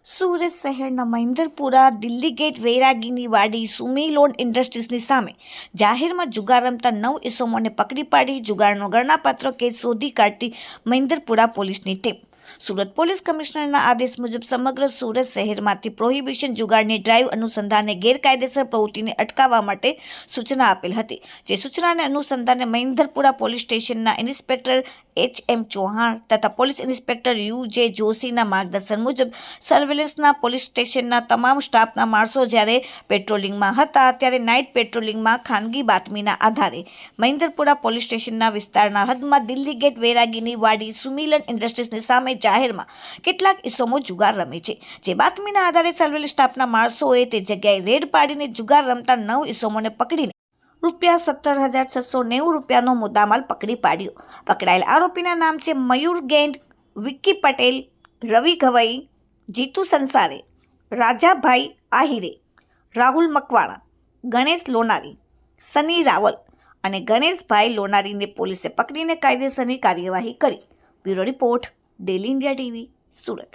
સુરત શહેરના મહેન્દ્રપુરા દિલ્હી ગેટ વૈરાગીની વાડી સુમી લોન ઇન્ડસ્ટ્રીઝની સામે જાહેરમાં જુગાર રમતા 9 ઇસમોને પકડી પાડી જુગારનો ગણનાપાત્ર કેસ શોધી કાઢતી મહેન્દ્રપુરા પોલીસની ટીમ. સુરત પોલીસ કમિશનરના આદેશ મુજબ સમગ્ર સુરત શહેરમાંથી પ્રોહિબિશન જુગારની ડ્રાઈવ અનુસંધાને ગેરકાયદેસર પ્રવૃત્તિને અટકાવવા માટે સૂચના આપેલ હતી. જે સૂચનાને અનુસંધાને મહેન્દ્રપુરા પોલીસ સ્ટેશનના ઇન્સ્પેક્ટર HM ચૌહાણ તથા પોલીસ ઇન્સ્પેક્ટર UJ જોશીના માર્ગદર્શન મુજબ સર્વેલન્સના પોલીસ સ્ટેશનના તમામ સ્ટાફના માણસો જ્યારે પેટ્રોલિંગમાં હતા ત્યારે નાઇટ પેટ્રોલિંગમાં ખાનગી બાતમીના આધારે મહેન્દ્રપુરા પોલીસ સ્ટેશનના વિસ્તારના હદમાં દિલ્હી ગેટ વૈરાગીની વાડી સુમિલન ઇન્ડસ્ટ્રીઝની સામે જાહેરમાં કેટલાક ઇસમો જુગાર રમે છે. જે બાતમીના આધારે સર્વેલન્સ સ્ટાફના માણસોએ તે જગ્યાએ રેડ પાડીને જુગાર રમતા 9 ઇસમોને પકડીને ₹17,690 નો મુદ્દામાલ પકડી પાડ્યો. પકડાયેલ આરોપીના નામ છે મયુર ગેંડ, વિક્કી પટેલ, રવિ ગવઈ, જીતુ સંસારે, રાજાભાઈ આહિરે, રાહુલ મકવાણા, ગણેશ લોનારી, સની રાવલ અને ગણેશભાઈ લોનારીને પોલીસે પકડીને કાયદેસરની કાર્યવાહી કરી. Bureau report, daily India TV, Surat.